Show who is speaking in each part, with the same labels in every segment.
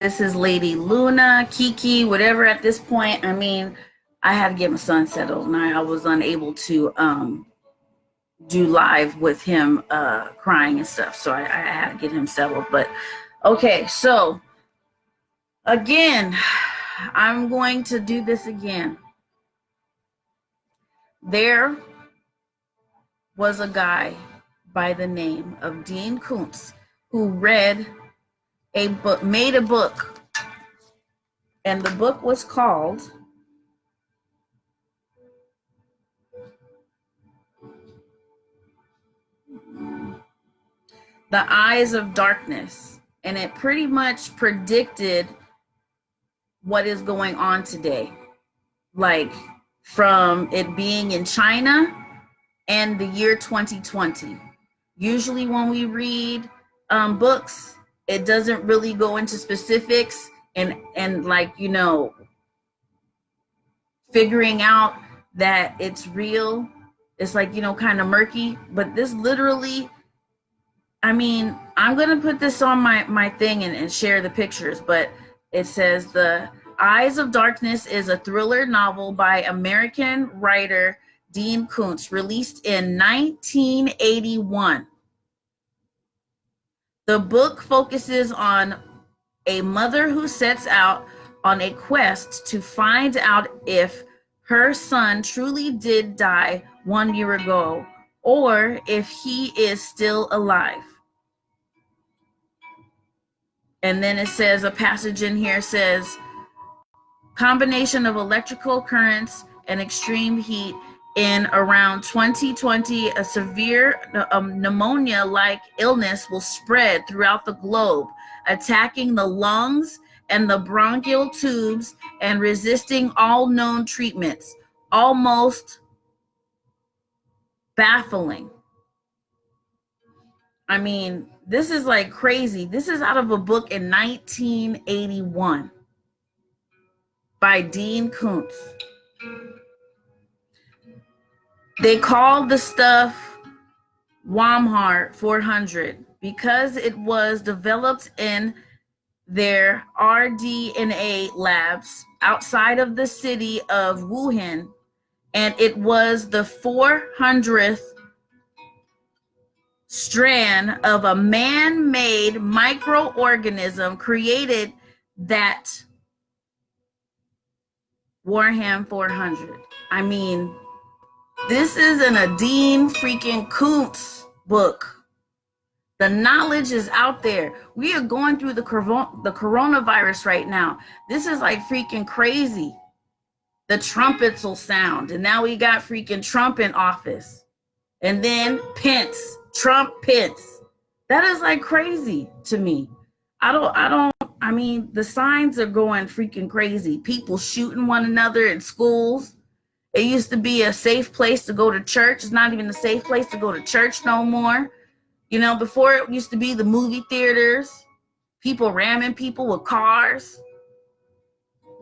Speaker 1: This is Lady Luna, Kiki, whatever at this point. I mean, I had to get my son settled and I was unable to do live with him crying and stuff. So I had to get him settled. But okay, so again, I'm going to do this again. There was a guy by the name of Dean Koontz who read a book, made a book, and the book was called The Eyes of Darkness, and it pretty much predicted what is going on today, like from it being in China and the year 2020. Usually when we read books, it doesn't really go into specifics and like, you know, figuring out that it's real. It's like, you know, kind of murky, but this literally, I mean, I'm going to put this on my thing and share the pictures, but it says The Eyes of Darkness is a thriller novel by American writer Dean Koontz, released in 1981. The book focuses on a mother who sets out on a quest to find out if her son truly did die 1 year ago or if he is still alive. And then it says, a passage in here says, combination of electrical currents and extreme heat in around 2020, a severe pneumonia-like illness will spread throughout the globe, attacking the lungs and the bronchial tubes and resisting all known treatments. Almost baffling. I mean, this is like crazy. This is out of a book in 1981 by Dean Koontz. They called the stuff Wamhart 400 because it was developed in their rDNA labs outside of the city of Wuhan, and it was the 400th strand of a man-made microorganism created that Warham 400. I mean, this is an Dean freaking Koontz book. The knowledge is out there. We are going through the coronavirus right now. This is like freaking crazy. The trumpets will sound, and now we got freaking Trump in office. And then Pence, Trump Pence. That is like crazy to me. I mean, the signs are going freaking crazy. People shooting one another in schools. It used to be a safe place to go to church. It's not even a safe place to go to church no more. You know, before it used to be the movie theaters, people ramming people with cars.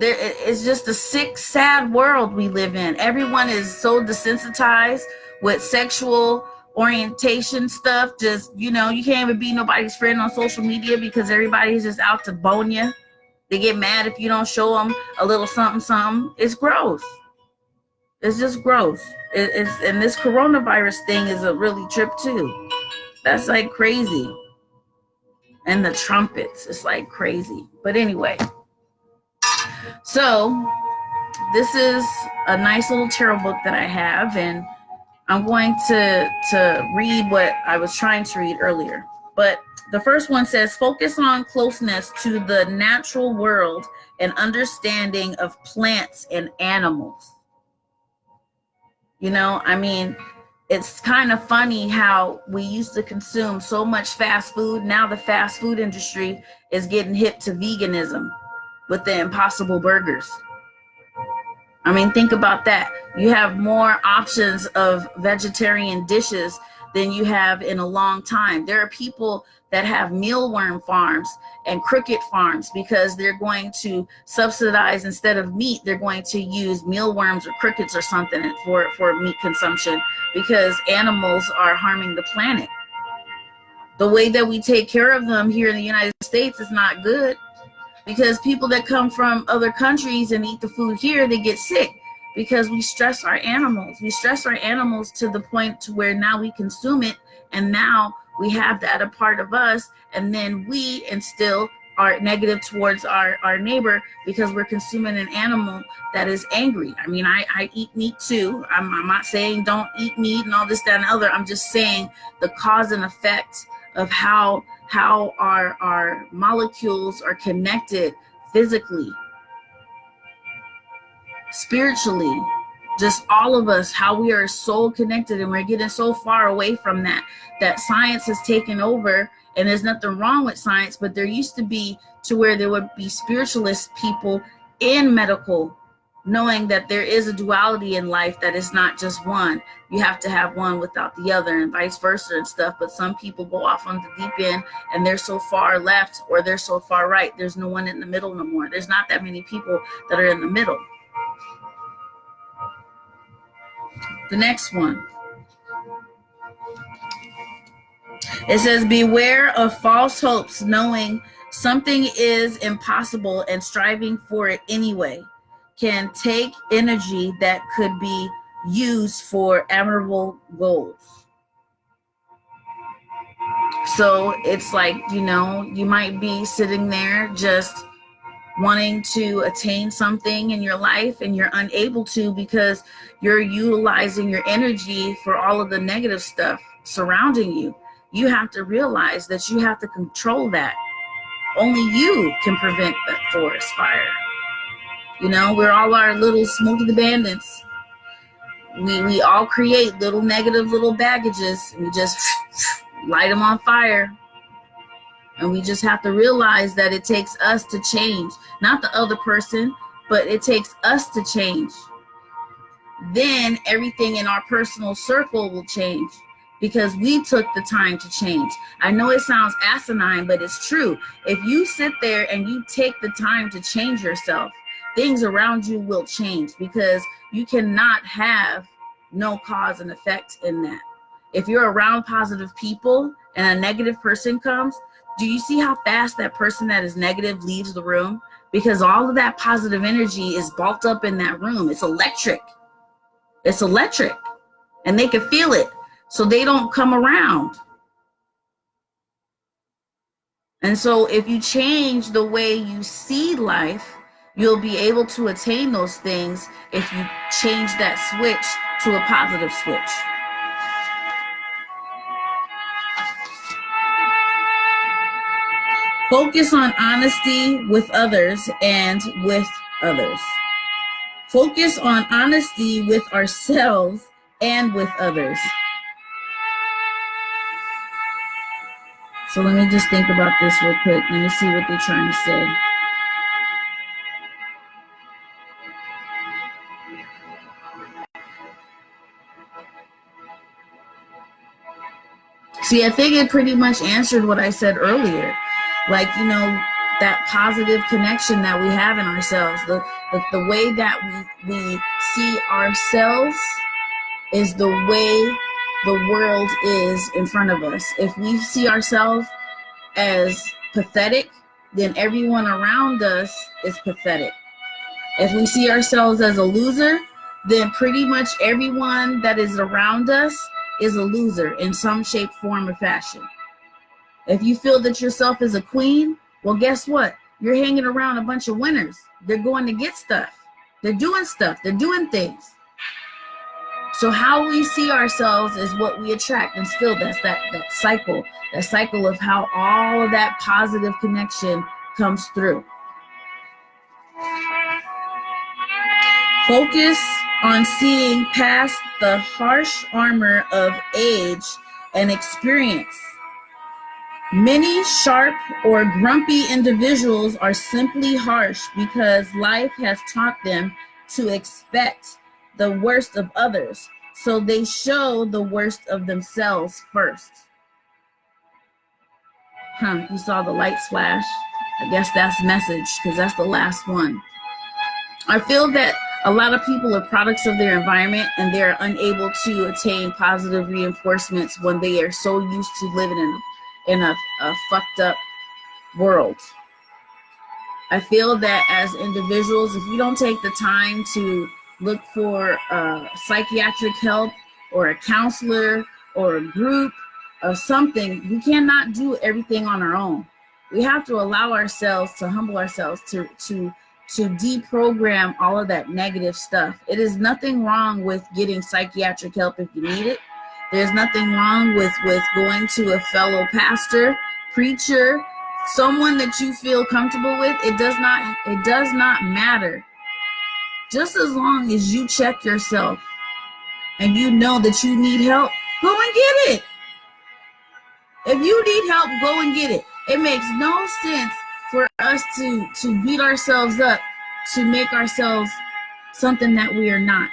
Speaker 1: It's just a sick, sad world we live in. Everyone is so desensitized with sexual orientation stuff. Just, you know, you can't even be nobody's friend on social media because everybody's just out to bone you. They get mad if you don't show them a little something, something. It's gross. It's just gross. And this coronavirus thing is a really trip too. That's like crazy. And the trumpets, it's like crazy. But anyway, so this is a nice little tarot book that I have, and I'm going to read what I was trying to read earlier. But the first one says, focus on closeness to the natural world and understanding of plants and animals. You know, I mean, it's kind of funny how we used to consume so much fast food. Now the fast food industry is getting hip to veganism with the Impossible Burgers. I mean, think about that. You have more options of vegetarian dishes than you have in a long time. There are people that have mealworm farms and cricket farms because they're going to subsidize, instead of meat, they're going to use mealworms or crickets or something for meat consumption because animals are harming the planet. The way that we take care of them here in the United States is not good. because people that come from other countries and eat the food here, they get sick because we stress our animals. We stress our animals to the point to where now we consume it, and now we have that a part of us, and then we instill our negative towards our neighbor because we're consuming an animal that is angry. I mean, I eat meat too. I'm not saying don't eat meat and all this, that, and other. I'm just saying the cause and effect of how our molecules are connected physically, spiritually, just all of us, how we are so connected, and we're getting so far away from that science has taken over. And there's nothing wrong with science, but there used to be to where there would be spiritualist people in medical, knowing that there is a duality in life, that is not just one. You have to have one without the other, and vice versa and stuff. But some people go off on the deep end, and they're so far left or they're so far right. There's no one in the middle no more. There's not that many people that are in the middle. The next one. It says, beware of false hopes, knowing something is impossible and striving for it anyway can take energy that could be used for admirable goals. So it's like, you know, you might be sitting there just wanting to attain something in your life, and you're unable to because you're utilizing your energy for all of the negative stuff surrounding you. You have to realize that you have to control that. Only you can prevent that forest fire. You know, we're all our little Smokey the Bandits. We all create little negative little baggages, and we just light them on fire. And we just have to realize that it takes us to change, not the other person, but it takes us to change. Then everything in our personal circle will change because we took the time to change. I know it sounds asinine, but it's true. If you sit there and you take the time to change yourself, things around you will change, because you cannot have no cause and effect in that. If you're around positive people and a negative person comes, do you see how fast that person that is negative leaves the room? Because all of that positive energy is bulked up in that room. It's electric. It's electric. And they can feel it. So they don't come around. And so if you change the way you see life, you'll be able to attain those things if you change that switch to a positive switch. Focus on honesty with others and with others. Focus on honesty with ourselves and with others. So let me just think about this real quick. Let me see what they're trying to say. See, I think it pretty much answered what I said earlier. Like, you know, that positive connection that we have in ourselves, the way that we see ourselves is the way the world is in front of us. If we see ourselves as pathetic, then everyone around us is pathetic. If we see ourselves as a loser, then pretty much everyone that is around us is a loser in some shape, form, or fashion. If you feel that yourself is a queen, well, guess what? You're hanging around a bunch of winners. They're going to get stuff. They're doing stuff. They're doing things. So how we see ourselves is what we attract. And still, that's that cycle of how all of that positive connection comes through. Focus on seeing past the harsh armor of age and experience. Many sharp or grumpy individuals are simply harsh because life has taught them to expect the worst of others, so they show the worst of themselves first. You saw the lights flash. I guess that's message, because that's the last one. I feel that a lot of people are products of their environment, and they're unable to attain positive reinforcements when they are so used to living in a fucked up world. I feel that as individuals, if you don't take the time to look for psychiatric help or a counselor or a group or something, we cannot do everything on our own. We have to allow ourselves to humble ourselves to deprogram all of that negative stuff. It is nothing wrong with getting psychiatric help if you need it. There's nothing wrong with going to a fellow pastor, preacher, someone that you feel comfortable with. It does not matter. Just as long as you check yourself and you know that you need help, go and get it. If you need help, go and get it. It makes no sense for us to beat ourselves up, to make ourselves something that we are not.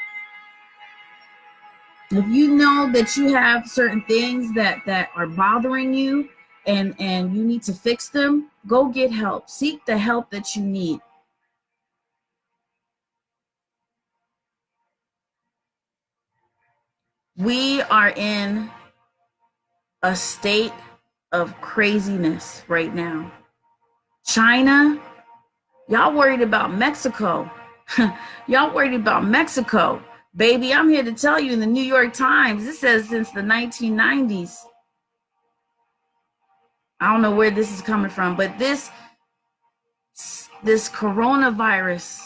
Speaker 1: If you know that you have certain things that are bothering you and you need to fix them, go get help. Seek the help that you need. We are in a state of craziness right now. China, y'all worried about Mexico. Y'all worried about Mexico. Baby, I'm here to tell you in the New York Times, it says since the 1990s. I don't know where this is coming from, but this coronavirus,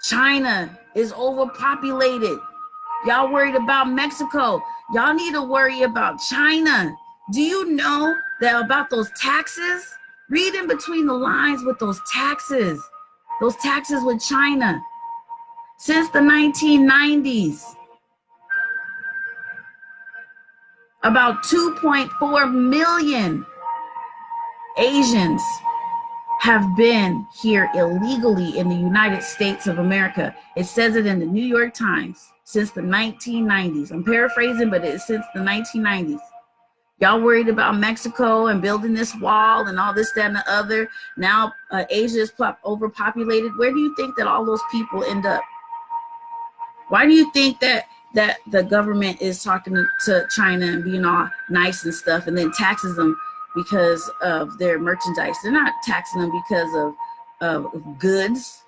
Speaker 1: China is overpopulated. Y'all worried about Mexico. Y'all need to worry about China. Do you know that about those taxes? Read in between the lines with those taxes with China. Since the 1990s, about 2.4 million Asians have been here illegally in the United States of America. It says it in the New York Times since the 1990s. I'm paraphrasing, but it's since the 1990s. Y'all worried about Mexico and building this wall and all this, that, and the other. Now Asia is overpopulated. Where do you think that all those people end up? Why do you think that the government is talking to China and being all nice and stuff and then taxes them because of their merchandise? They're not taxing them because of goods.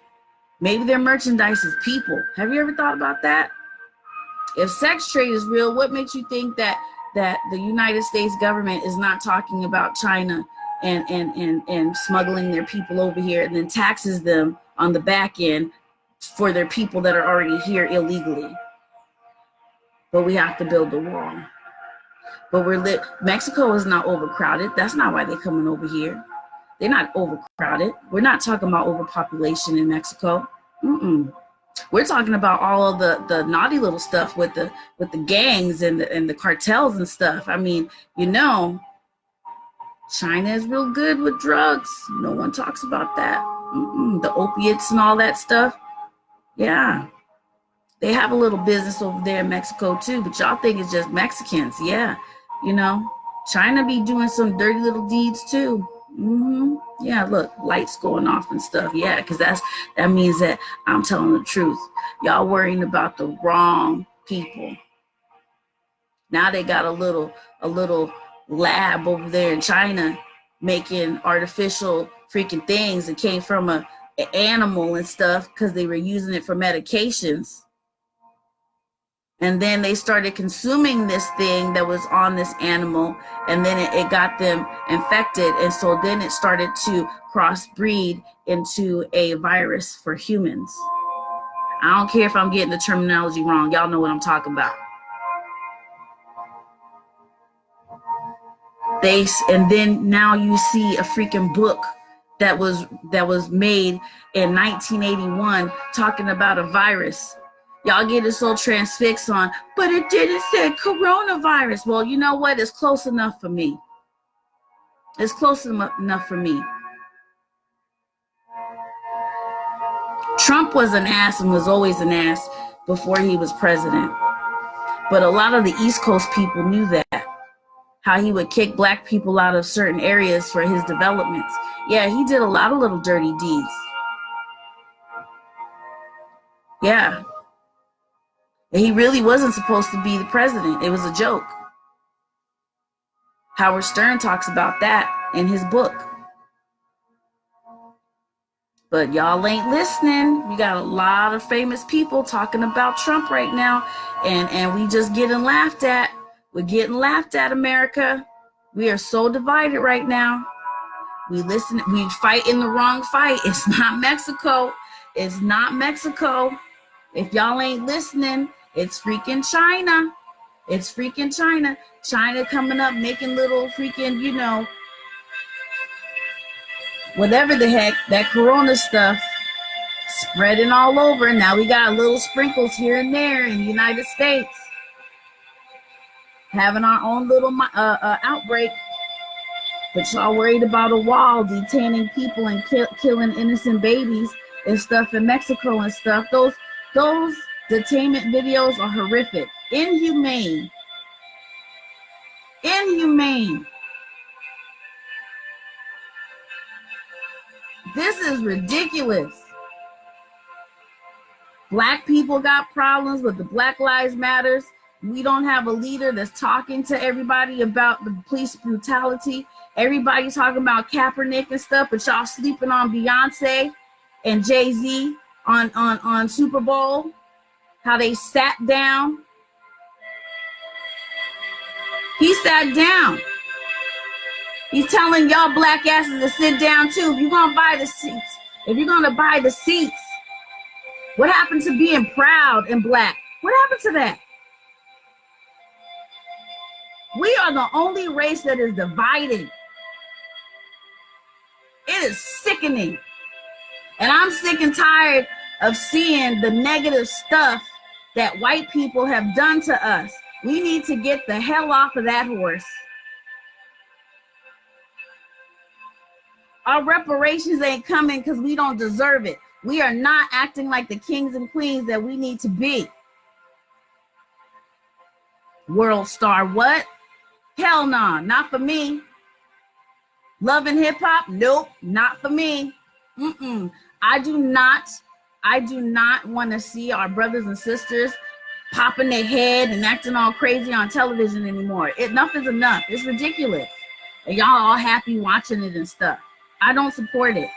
Speaker 1: Maybe their merchandise is people. Have you ever thought about that? If sex trade is real, what makes you think that the United States government is not talking about China and smuggling their people over here and then taxes them on the back end for their people that are already here illegally? But we have to build the wall. But Mexico is not overcrowded. That's not why they're coming over here. They're not overcrowded. We're not talking about overpopulation in Mexico. We're talking about all of the naughty little stuff with the gangs and the cartels and stuff. I mean, China is real good with drugs. No one talks about that. The opiates and all that stuff. Yeah. They have a little business over there in Mexico too, but y'all think it's just Mexicans. Yeah. China be doing some dirty little deeds too. Yeah, look, lights going off and stuff. Yeah, because that means that I'm telling the truth. Y'all worrying about the wrong people. Now they got a little lab over there in China making artificial freaking things that came from an animal and stuff because they were using it for medications. And then they started consuming this thing that was on this animal, and then it got them infected. And so then it started to crossbreed into a virus for humans. I don't care if I'm getting the terminology wrong. Y'all know what I'm talking about. And then now you see a freaking book that was made in 1981 talking about a virus. Y'all get it so transfixed on, but it didn't say coronavirus. Well, you know what? It's close enough for me. It's close enough for me. Trump was an ass and was always an ass before he was president. But a lot of the East Coast people knew that. How he would kick black people out of certain areas for his developments. Yeah, he did a lot of little dirty deeds. Yeah. He really wasn't supposed to be the president. It was a joke. Howard Stern talks about that in his book. But y'all ain't listening. We got a lot of famous people talking about Trump right now, and we just getting laughed at. We're getting laughed at, America. We are so divided right now. We fight in the wrong fight. It's not Mexico. It's not Mexico. If y'all ain't listening, it's freaking China. It's freaking China. China coming up, making little freaking, whatever the heck, that corona stuff spreading all over. Now we got little sprinkles here and there in the United States. Having our own little outbreak. But y'all worried about a wall detaining people and killing innocent babies and stuff in Mexico and stuff. Those detainment videos are horrific. Inhumane. Inhumane. This is ridiculous. Black people got problems with the Black Lives Matters. We don't have a leader that's talking to everybody about the police brutality. Everybody's talking about Kaepernick and stuff, but y'all sleeping on Beyonce and Jay-Z on Super Bowl. How they sat down. He sat down. He's telling y'all black asses to sit down too. If you're gonna buy the seats, what happened to being proud and black? What happened to that? We are the only race that is divided. It is sickening. And I'm sick and tired of seeing the negative stuff that white people have done to us. We need to get the hell off of that horse. Our reparations ain't coming because we don't deserve it. We are not acting like the kings and queens that we need to be. World star, what? Hell no, not for me. Love and hip hop? Nope, not for me. I do not want to see our brothers and sisters popping their head and acting all crazy on television anymore. Enough is enough. It's ridiculous. And y'all all happy watching it and stuff. I don't support it.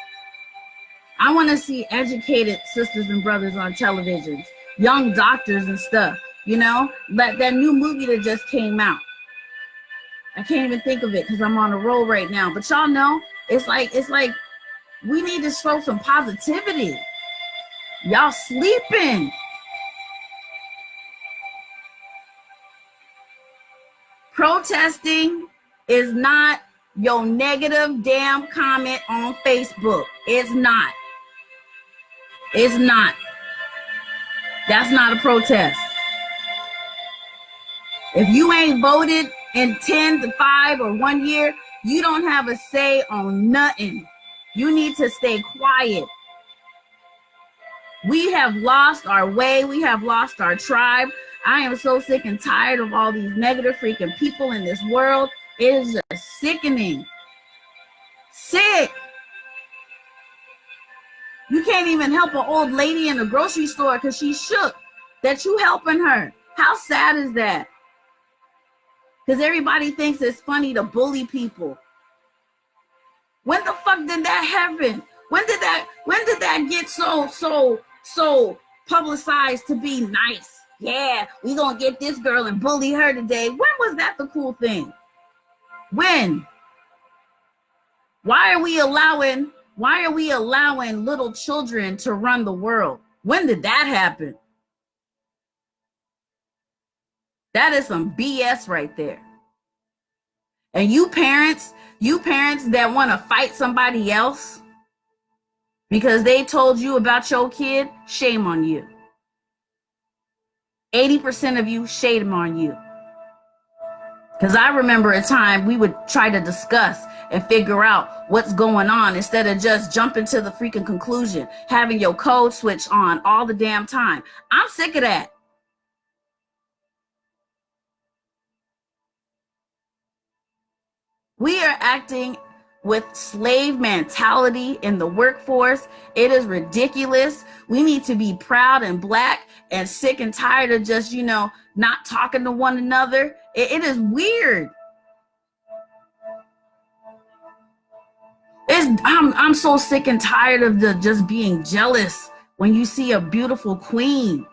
Speaker 1: I want to see educated sisters and brothers on televisions, young doctors and stuff, like that new movie that just came out. I can't even think of it because I'm on a roll right now. But y'all know, it's like we need to show some positivity. Y'all sleeping. Protesting is not your negative damn comment on Facebook. It's not. It's not. That's not a protest. If you ain't voted in 10 to 5 or 1 year, you don't have a say on nothing. You need to stay quiet. We have lost our way. We have lost our tribe. I am so sick and tired of all these negative freaking people in this world. It is just sickening. Sick. You can't even help an old lady in the grocery store because she's shook that you helping her. How sad is that? Because everybody thinks it's funny to bully people. When the fuck did that happen? When did that get so publicized to be nice? Yeah, we gonna get this girl and bully her today. When was that the cool thing? When? Why are we allowing little children to run the world? When did that happen? That is some BS right there. And you parents that want to fight somebody else because they told you about your kid, shame on you. 80% of you, shame on you. Because I remember a time we would try to discuss and figure out what's going on instead of just jumping to the freaking conclusion, having your code switch on all the damn time. I'm sick of that. We are acting with slave mentality in the workforce. It is ridiculous. We need to be proud and black and sick and tired of just, not talking to one another. It is weird. It's I'm so sick and tired of the just being jealous when you see a beautiful queen.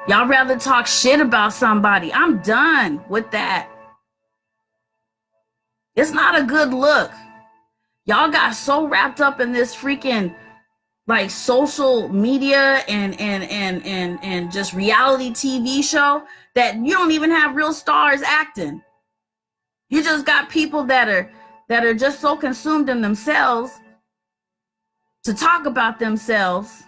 Speaker 1: Y'all rather talk shit about somebody. I'm done with that. It's not a good look. Y'all got so wrapped up in this freaking like social media and just reality TV show that you don't even have real stars acting. You just got people that are just so consumed in themselves to talk about themselves,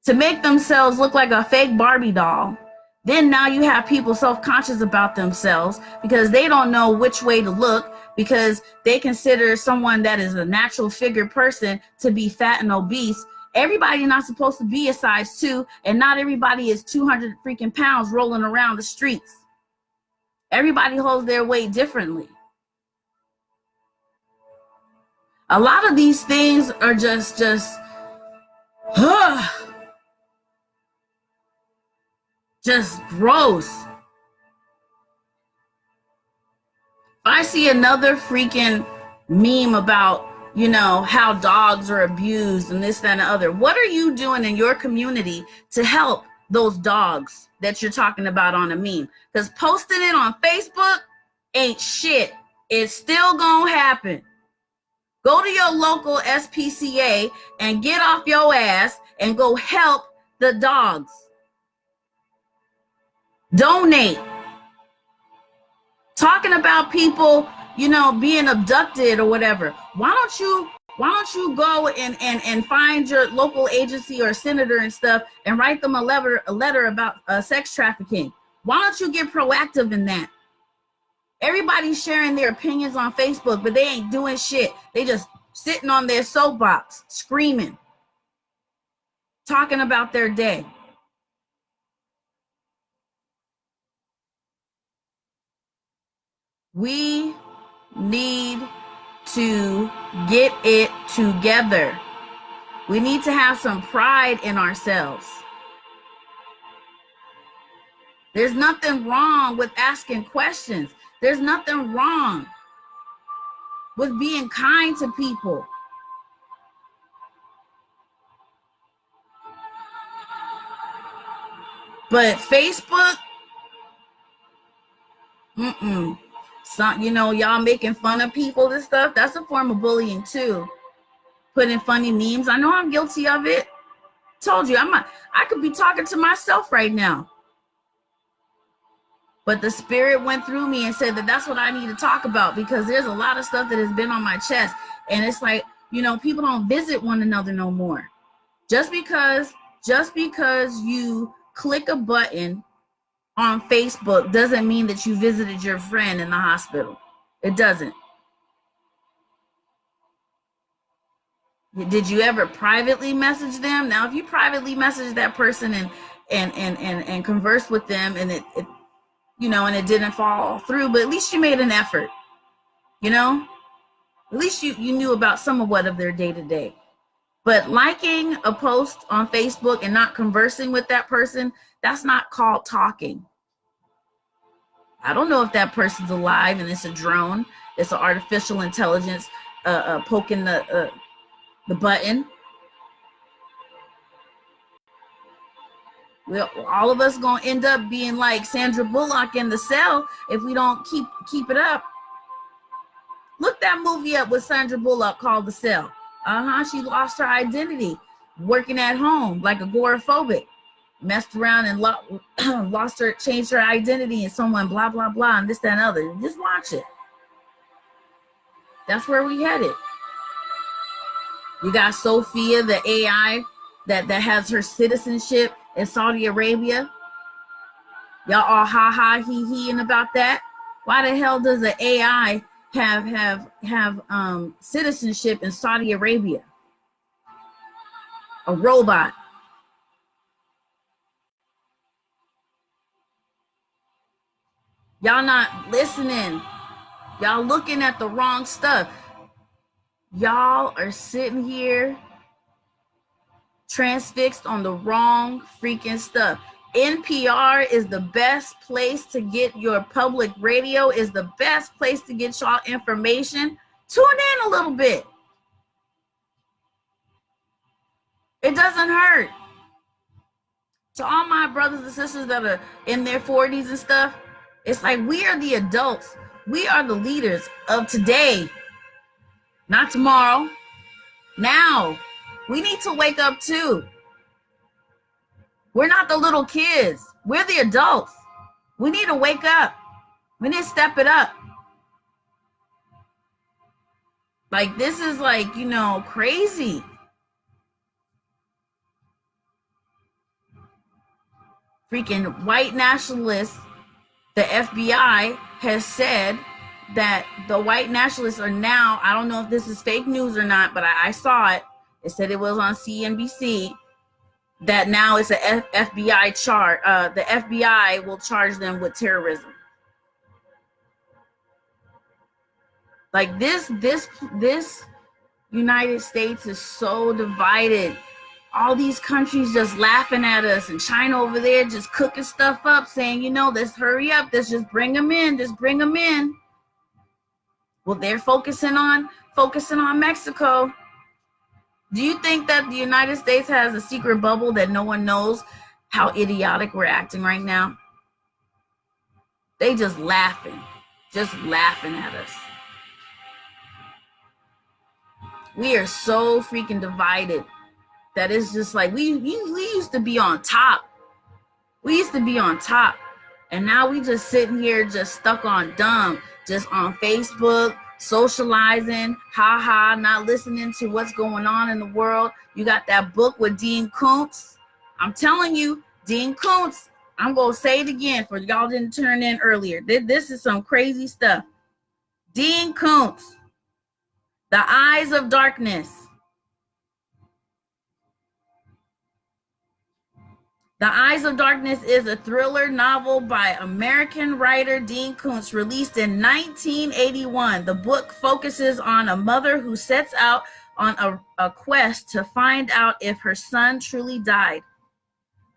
Speaker 1: to make themselves look like a fake Barbie doll. Then now you have people self-conscious about themselves because they don't know which way to look, because they consider someone that is a natural figure person to be fat and obese. Everybody not supposed to be a size 2, and not everybody is 200 freaking pounds rolling around the streets. Everybody holds their weight differently. A lot of these things are just gross. If I see another freaking meme about, how dogs are abused and this, that, and the other, what are you doing in your community to help those dogs that you're talking about on a meme? Because posting it on Facebook ain't shit. It's still gonna happen. Go to your local SPCA and get off your ass and go help the dogs. Donate. Talking about people, being abducted or whatever. Why don't you go and find your local agency or senator and stuff and write them a letter about sex trafficking? Why don't you get proactive in that? Everybody's sharing their opinions on Facebook, but they ain't doing shit. They just sitting on their soapbox, screaming, talking about their day. We need to get it together. We need to have some pride in ourselves. There's nothing wrong with asking questions. There's nothing wrong with being kind to people. But Facebook, y'all making fun of people and stuff, that's a form of bullying too. Putting funny memes. I know I'm guilty of it. Told you, I could be talking to myself right now. But the spirit went through me and said that that's what I need to talk about, because there's a lot of stuff that has been on my chest. And it's like, people don't visit one another no more. Just because you click a button on Facebook doesn't mean that you visited your friend in the hospital. It doesn't. Did you ever privately message them? Now, if you privately message that person and converse with them, and it and it didn't fall through, but at least you made an effort. At least you knew about somewhat of their day-to-day. But liking a post on Facebook and not conversing with that person, that's not called talking. I don't know if that person's alive and it's a drone. It's an artificial intelligence poking the button. All of us gonna end up being like Sandra Bullock in The Cell if we don't keep it up. Look that movie up with Sandra Bullock called The Cell. She lost her identity working at home like agoraphobic. Messed around and changed her identity and someone blah, blah, blah, and this, that, and other. Just watch it. That's where we headed. You got Sophia, the AI that has her citizenship in Saudi Arabia. Y'all all ha he about that. Why the hell does the AI have citizenship in Saudi Arabia? A robot. Y'all not listening. Y'all looking at the wrong stuff. Y'all are sitting here transfixed on the wrong freaking stuff. NPR is the best place to get your public radio, is the best place to get y'all information. Tune in a little bit. It doesn't hurt. To all my brothers and sisters that are in their 40s and stuff, it's like we are the adults. We are the leaders of today, not tomorrow. Now, we need to wake up too. We're not the little kids. We're the adults. We need to wake up. We need to step it up. Like, this is like, you know, crazy. Freaking white nationalists, the FBI has said that the white nationalists are now, I don't know if this is fake news or not, but I saw it. It said it was on CNBC that now it's a FBI charge. The FBI will charge them with terrorism. Like this United States is so divided. All these countries just laughing at us, and China over there just cooking stuff up, saying, you know, let's hurry up, let's just bring them in, just bring them in. Well, they're focusing on Mexico. Do you think that the United States has a secret bubble that no one knows how idiotic we're acting right now? They just laughing at us. We are so freaking divided that it's just like we used to be on top. We used to be on top. And now we just sitting here just stuck on dumb, just on Facebook, socializing, not listening to what's going on in the world. You got that book with Dean Koontz. I'm telling you, Dean Koontz, I'm going to say it again for y'all didn't turn in earlier. This is some crazy stuff. Dean Koontz, The Eyes of Darkness. The Eyes of Darkness is a thriller novel by American writer Dean Koontz, released in 1981. The book focuses on a mother who sets out on a quest to find out if her son truly died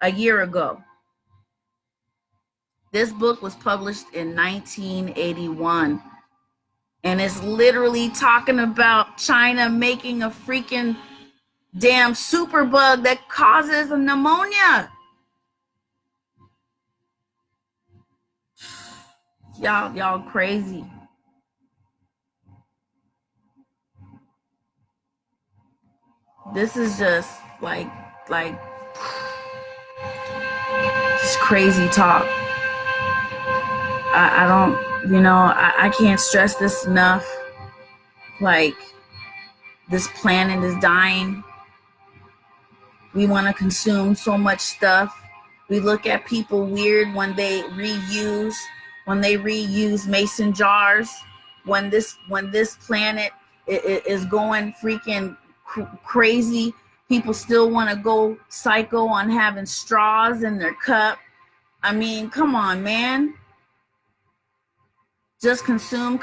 Speaker 1: a year ago. This book was published in 1981, and it's literally talking about China making a freaking damn superbug that causes a pneumonia. Y'all crazy. This is just like just crazy talk. I don't, you know, I can't stress this enough. Like, this planet is dying. We want to consume so much stuff. We look at people weird when they reuse mason jars. When this planet is going freaking crazy, people still want to go psycho on having straws in their cup. I mean, come on, man. Just consume,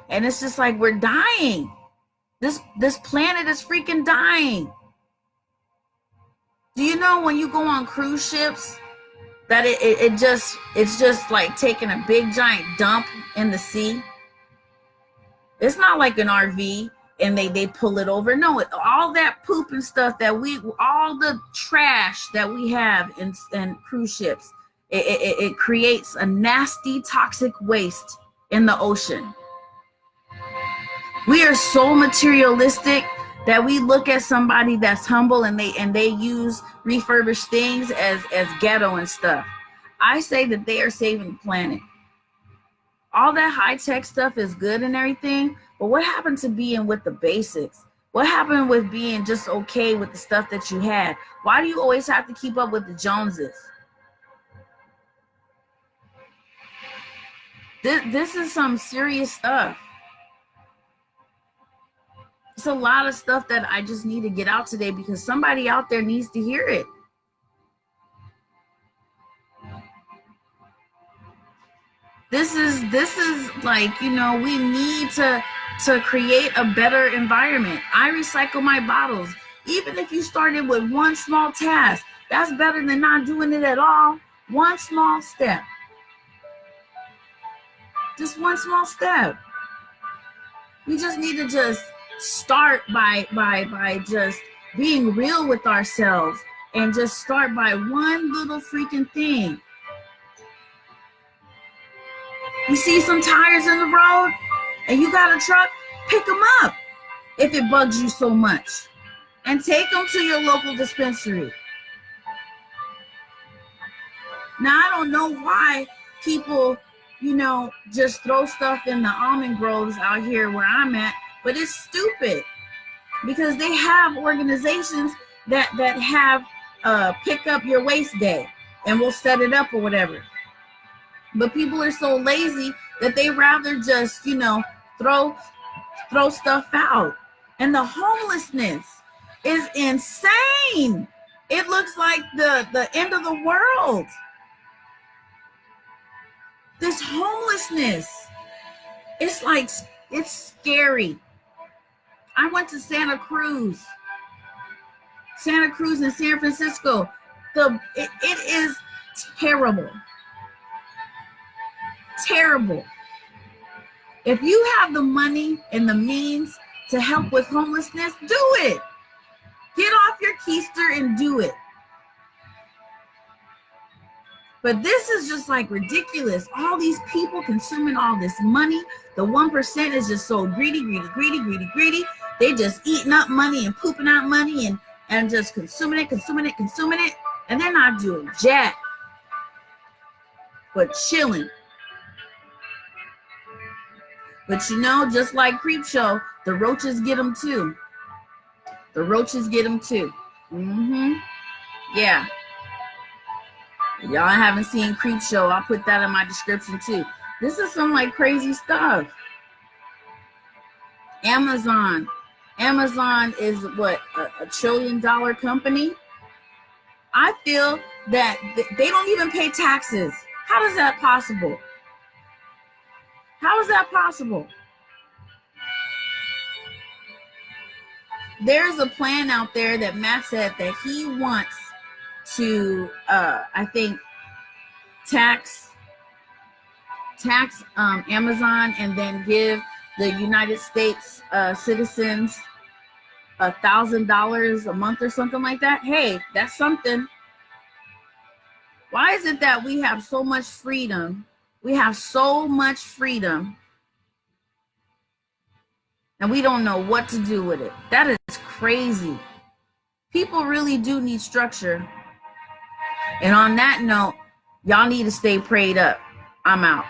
Speaker 1: and it's just like we're dying. This planet is freaking dying. Do you know when you go on cruise ships that it's just like taking a big giant dump in the sea? It's not like an RV and they pull it over. No, all that poop and stuff all the trash that we have in cruise ships, it creates a nasty toxic waste in the ocean. We are so materialistic that we look at somebody that's humble and they use refurbished things as ghetto and stuff. I say that they are saving the planet. All that high-tech stuff is good and everything, but what happened to being with the basics? What happened with being just okay with the stuff that you had? Why do you always have to keep up with the Joneses? This is some serious stuff. It's a lot of stuff that I just need to get out today because somebody out there needs to hear it. This is like, you know, we need to create a better environment. I recycle my bottles. Even if you started with one small task, That's better than not doing it at all. One small step. Just one small step. We just need to just start by just being real with ourselves and just start by one little freaking thing. You see some tires in the road and you got a truck, pick them up if it bugs you so much and take them to your local dispensary. Now, I don't know why people, just throw stuff in the almond groves out here where I'm at, but it's stupid because they have organizations that have pick up your waste day and we'll set it up or whatever. But people are so lazy that they rather just, throw stuff out. And the homelessness is insane. It looks like the end of the world. This homelessness, it's scary. I went to Santa Cruz in San Francisco. It is terrible. Terrible. If you have the money and the means to help with homelessness, do it. Get off your keister and do it. But this is just like ridiculous. All these people consuming all this money. The 1% is just so greedy. They just eating up money and pooping out money and just consuming it. And they're not doing jack, but chilling. But just like Creep Show, the roaches get them too. Yeah. If y'all haven't seen Creep Show, I'll put that in my description too. This is some like crazy stuff. Amazon is what, a $1 trillion company? I feel that they don't even pay taxes. How is that possible? How is that possible? There's a plan out there that Matt said that he wants to, I think, tax Amazon and then give the United States citizens $1,000 a month or something like that. Hey, that's something. Why is it that we have so much freedom? We have so much freedom and we don't know what to do with it. That is crazy. People really do need structure. And on that note, y'all need to stay prayed up. I'm out.